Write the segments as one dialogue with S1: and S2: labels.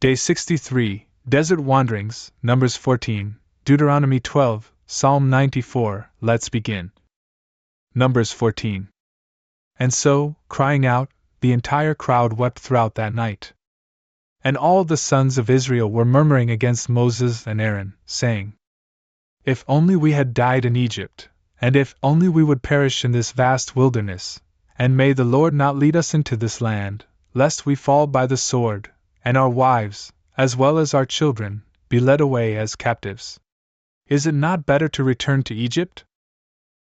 S1: Day 63, Desert Wanderings, Numbers 14, Deuteronomy 12, Psalm 94. Let's begin. Numbers 14. And so, crying out, the entire crowd wept throughout that night. And all the sons of Israel were murmuring against Moses and Aaron, saying, If only we had died in Egypt, and if only we would perish in this vast wilderness, and may the Lord not lead us into this land, lest we fall by the sword, and our wives, as well as our children, be led away as captives. Is it not better to return to Egypt?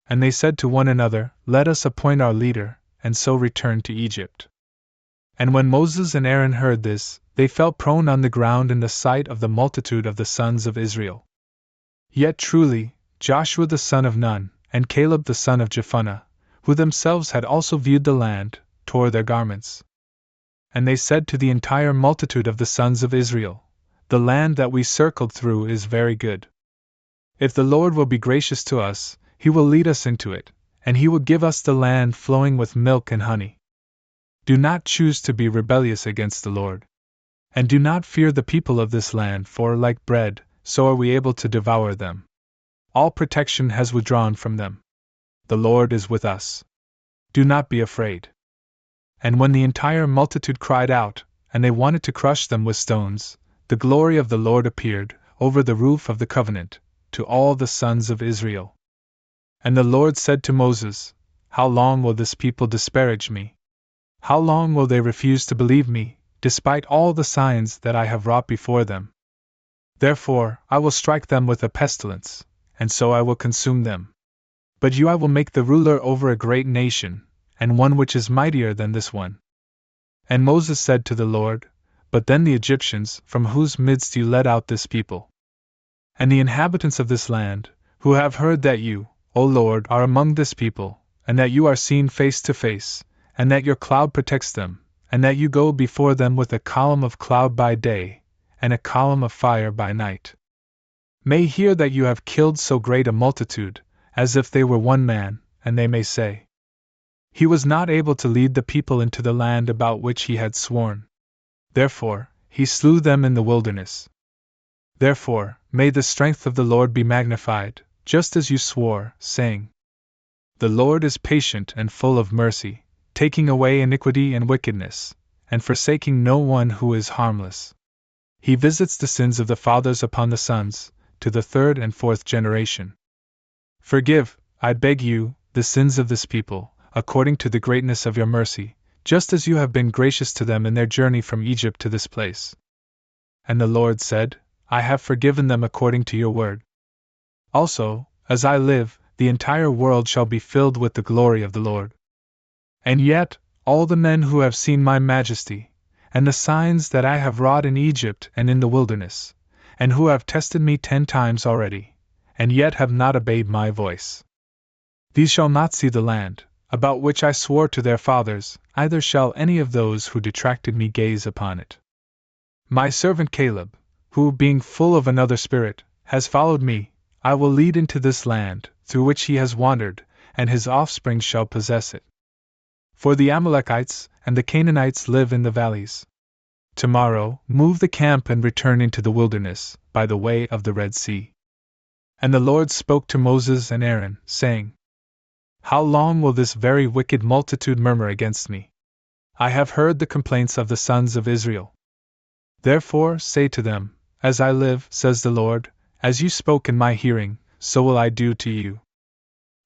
S1: And they said to one another, Let us appoint our leader, and so return to Egypt. And when Moses and Aaron heard this, they fell prone on the ground in the sight of the multitude of the sons of Israel. Yet truly, Joshua the son of Nun, and Caleb the son of Jephunneh, who themselves had also viewed the land, tore their garments. And they said to the entire multitude of the sons of Israel, The land that we circled through is very good. If the Lord will be gracious to us, He will lead us into it, and He will give us the land flowing with milk and honey. Do not choose to be rebellious against the Lord. And do not fear the people of this land, for like bread, so are we able to devour them. All protection has withdrawn from them. The Lord is with us. Do not be afraid. And when the entire multitude cried out, and they wanted to crush them with stones, the glory of the Lord appeared, over the roof of the covenant, to all the sons of Israel. And the Lord said to Moses, How long will this people disparage me? How long will they refuse to believe me, despite all the signs that I have wrought before them? Therefore, I will strike them with a pestilence, and so I will consume them. But you I will make the ruler over a great nation, and one which is mightier than this one. And Moses said to the Lord, But then the Egyptians, from whose midst you led out this people, and the inhabitants of this land, who have heard that you, O Lord, are among this people, and that you are seen face to face, and that your cloud protects them, and that you go before them with a column of cloud by day, and a column of fire by night, may hear that you have killed so great a multitude, as if they were one man, and they may say, He was not able to lead the people into the land about which he had sworn. Therefore, he slew them in the wilderness. Therefore, may the strength of the Lord be magnified, just as you swore, saying, The Lord is patient and full of mercy, taking away iniquity and wickedness, and forsaking no one who is harmless. He visits the sins of the fathers upon the sons, to the third and fourth generation. Forgive, I beg you, the sins of this people, according to the greatness of your mercy, just as you have been gracious to them in their journey from Egypt to this place. And the Lord said, I have forgiven them according to your word. Also, as I live, the entire world shall be filled with the glory of the Lord. And yet, all the men who have seen my majesty, and the signs that I have wrought in Egypt and in the wilderness, and who have tested me 10 times already, and yet have not obeyed my voice, these shall not see the land, about which I swore to their fathers, either shall any of those who detracted me gaze upon it. My servant Caleb, who, being full of another spirit, has followed me, I will lead into this land, through which he has wandered, and his offspring shall possess it. For the Amalekites and the Canaanites live in the valleys. Tomorrow, move the camp and return into the wilderness, by the way of the Red Sea. And the Lord spoke to Moses and Aaron, saying, How long will this very wicked multitude murmur against me? I have heard the complaints of the sons of Israel. Therefore say to them, As I live, says the Lord, as you spoke in my hearing, so will I do to you.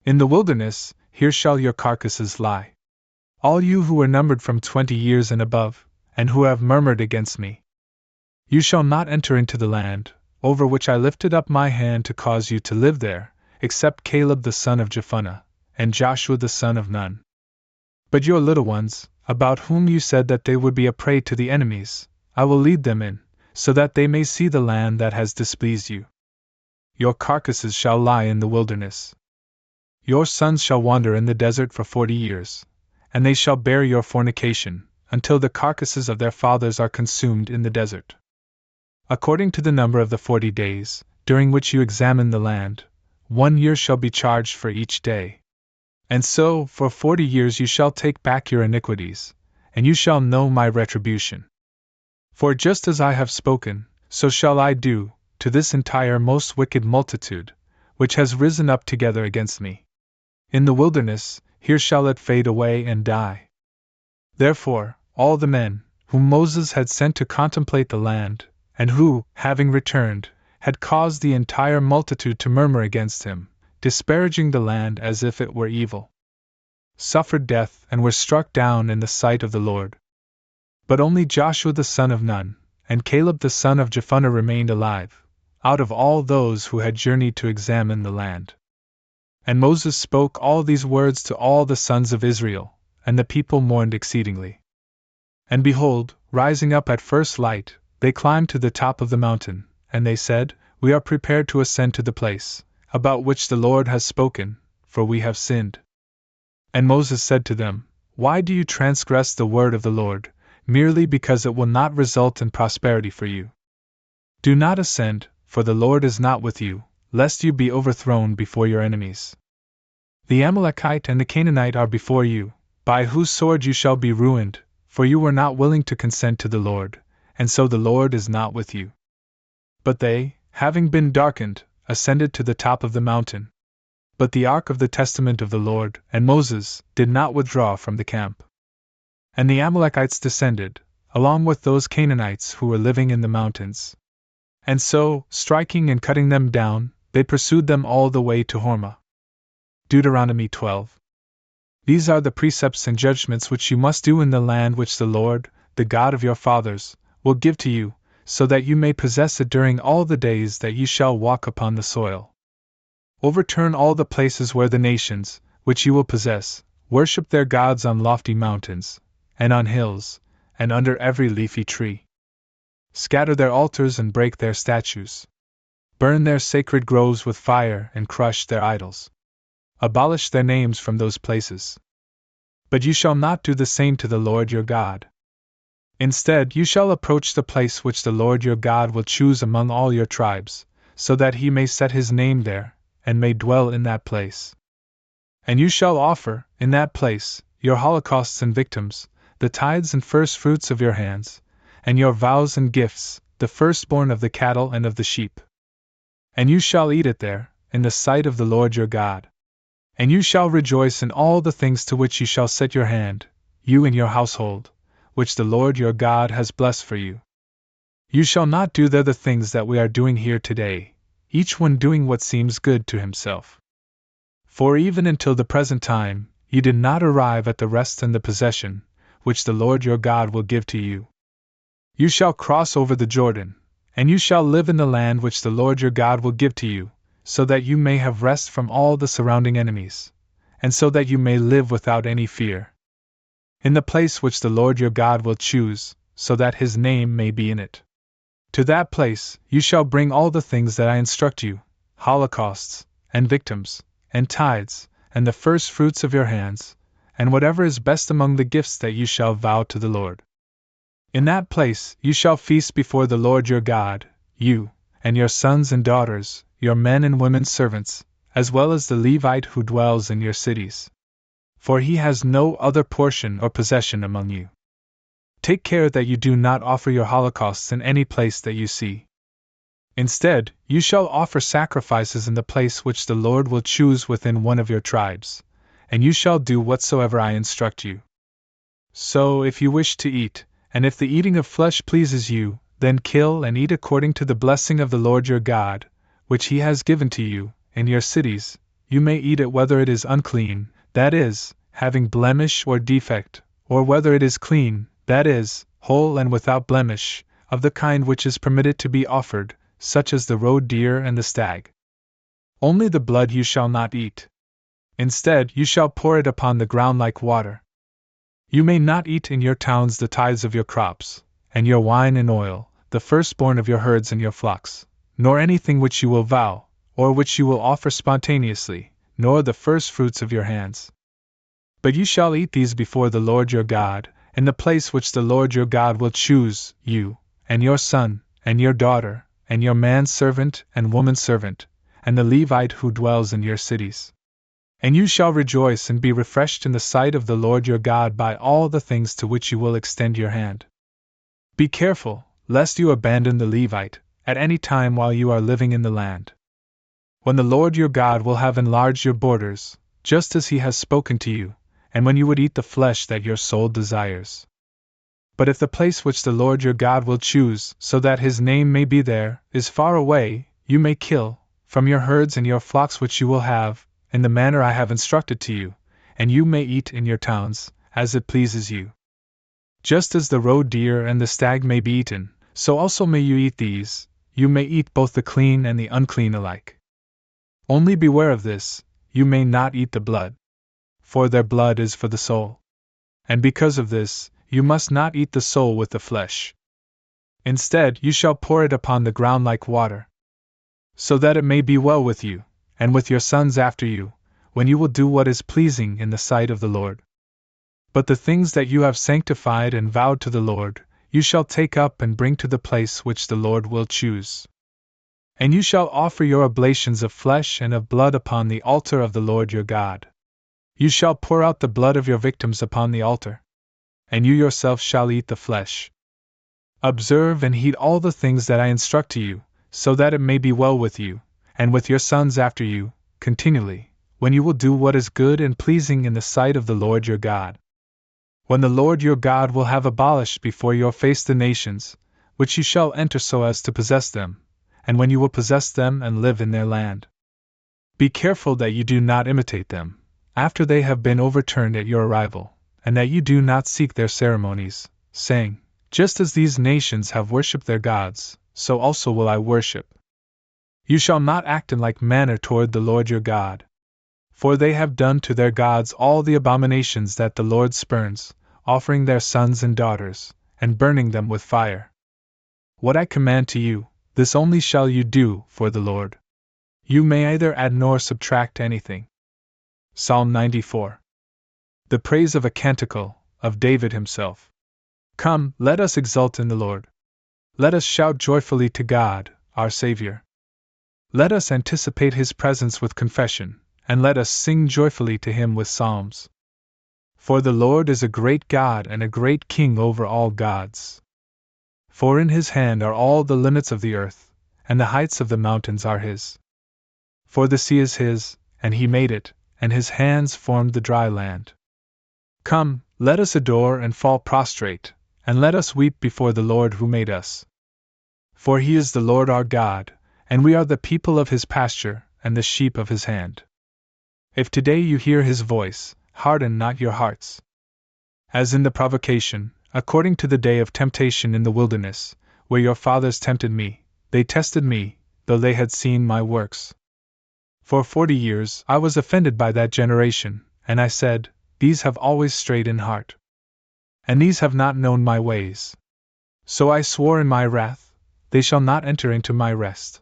S1: In the wilderness, here shall your carcasses lie. All you who were numbered from 20 years and above, and who have murmured against me. You shall not enter into the land, over which I lifted up my hand to cause you to live there, except Caleb the son of Jephunneh, and Joshua the son of Nun. But your little ones, about whom you said that they would be a prey to the enemies, I will lead them in, so that they may see the land that has displeased you. Your carcasses shall lie in the wilderness. Your sons shall wander in the desert for 40 years, and they shall bear your fornication, until the carcasses of their fathers are consumed in the desert. According to the number of the 40 days, during which you examine the land, 1 year shall be charged for each day. And so, for 40 years you shall take back your iniquities, and you shall know my retribution. For just as I have spoken, so shall I do to this entire most wicked multitude, which has risen up together against me. In the wilderness, here shall it fade away and die. Therefore, all the men, whom Moses had sent to contemplate the land, and who, having returned, had caused the entire multitude to murmur against him, disparaging the land as if it were evil, suffered death and were struck down in the sight of the Lord. But only Joshua the son of Nun, and Caleb the son of Jephunneh remained alive, out of all those who had journeyed to examine the land. And Moses spoke all these words to all the sons of Israel, and the people mourned exceedingly. And behold, rising up at first light, they climbed to the top of the mountain, and they said, We are prepared to ascend to the place, about which the Lord has spoken, for we have sinned. And Moses said to them, Why do you transgress the word of the Lord, merely because it will not result in prosperity for you? Do not ascend, for the Lord is not with you, lest you be overthrown before your enemies. The Amalekite and the Canaanite are before you, by whose sword you shall be ruined, for you were not willing to consent to the Lord, and so the Lord is not with you. But they, having been darkened, ascended to the top of the mountain. But the ark of the testament of the Lord and Moses did not withdraw from the camp. And the Amalekites descended, along with those Canaanites who were living in the mountains. And so, striking and cutting them down, they pursued them all the way to Hormah. Deuteronomy 12. These are the precepts and judgments which you must do in the land which the Lord, the God of your fathers, will give to you, so that you may possess it during all the days that you shall walk upon the soil. Overturn all the places where the nations, which you will possess, worship their gods on lofty mountains, and on hills, and under every leafy tree. Scatter their altars and break their statues. Burn their sacred groves with fire and crush their idols. Abolish their names from those places. But you shall not do the same to the Lord your God. Instead, you shall approach the place which the Lord your God will choose among all your tribes, so that he may set his name there, and may dwell in that place. And you shall offer, in that place, your holocausts and victims, the tithes and first fruits of your hands, and your vows and gifts, the firstborn of the cattle and of the sheep. And you shall eat it there, in the sight of the Lord your God. And you shall rejoice in all the things to which you shall set your hand, you and your household, which the Lord your God has blessed for you. You shall not do there the things that we are doing here today, each one doing what seems good to himself. For even until the present time, you did not arrive at the rest and the possession, which the Lord your God will give to you. You shall cross over the Jordan, and you shall live in the land which the Lord your God will give to you, so that you may have rest from all the surrounding enemies, and so that you may live without any fear. In the place which the Lord your God will choose, so that his name may be in it. To that place you shall bring all the things that I instruct you, holocausts, and victims, and tithes, and the first fruits of your hands, and whatever is best among the gifts that you shall vow to the Lord. In that place you shall feast before the Lord your God, you, and your sons and daughters, your men and women servants, as well as the Levite who dwells in your cities. For he has no other portion or possession among you. Take care that you do not offer your holocausts in any place that you see. Instead, you shall offer sacrifices in the place which the Lord will choose within one of your tribes, and you shall do whatsoever I instruct you. So, if you wish to eat, and if the eating of flesh pleases you, then kill and eat according to the blessing of the Lord your God, which he has given to you, in your cities. You may eat it whether it is unclean, that is, having blemish or defect, or whether it is clean, that is, whole and without blemish, of the kind which is permitted to be offered, such as the roe deer and the stag. Only the blood you shall not eat. Instead, you shall pour it upon the ground like water. You may not eat in your towns the tithes of your crops, and your wine and oil, the firstborn of your herds and your flocks, nor anything which you will vow, or which you will offer spontaneously, nor the first fruits of your hands. But you shall eat these before the Lord your God, in the place which the Lord your God will choose, you, and your son, and your daughter, and your manservant and womanservant, and the Levite who dwells in your cities. And you shall rejoice and be refreshed in the sight of the Lord your God by all the things to which you will extend your hand. Be careful, lest you abandon the Levite, at any time while you are living in the land. When the Lord your God will have enlarged your borders, just as he has spoken to you, and when you would eat the flesh that your soul desires. But if the place which the Lord your God will choose, so that his name may be there, is far away, you may kill, from your herds and your flocks which you will have, in the manner I have instructed to you, and you may eat in your towns, as it pleases you. Just as the roe deer and the stag may be eaten, so also may you eat these, you may eat both the clean and the unclean alike. Only beware of this, you may not eat the blood. For their blood is for the soul. And because of this, you must not eat the soul with the flesh. Instead, you shall pour it upon the ground like water, so that it may be well with you, and with your sons after you, when you will do what is pleasing in the sight of the Lord. But the things that you have sanctified and vowed to the Lord, you shall take up and bring to the place which the Lord will choose. And you shall offer your oblations of flesh and of blood upon the altar of the Lord your God. You shall pour out the blood of your victims upon the altar, and you yourself shall eat the flesh. Observe and heed all the things that I instruct to you, so that it may be well with you, and with your sons after you, continually, when you will do what is good and pleasing in the sight of the Lord your God. When the Lord your God will have abolished before your face the nations, which you shall enter so as to possess them, and when you will possess them and live in their land. Be careful that you do not imitate them, after they have been overturned at your arrival, and that you do not seek their ceremonies, saying, just as these nations have worshipped their gods, so also will I worship. You shall not act in like manner toward the Lord your God. For they have done to their gods all the abominations that the Lord spurns, offering their sons and daughters, and burning them with fire. What I command to you, this only shall you do for the Lord. You may either add nor subtract anything. Psalm 94. The praise of a canticle, of David himself. Come, let us exult in the Lord. Let us shout joyfully to God, our Savior. Let us anticipate his presence with confession, and let us sing joyfully to him with psalms. For the Lord is a great God and a great King over all gods. For in his hand are all the limits of the earth, and the heights of the mountains are his. For the sea is his, and he made it, and his hands formed the dry land. Come, let us adore and fall prostrate, and let us weep before the Lord who made us. For he is the Lord our God, and we are the people of his pasture, and the sheep of his hand. If today you hear his voice, harden not your hearts. As in the provocation, according to the day of temptation in the wilderness, where your fathers tempted me, they tested me, though they had seen my works. For 40 years I was offended by that generation, and I said, these have always strayed in heart. And these have not known my ways. So I swore in my wrath, they shall not enter into my rest.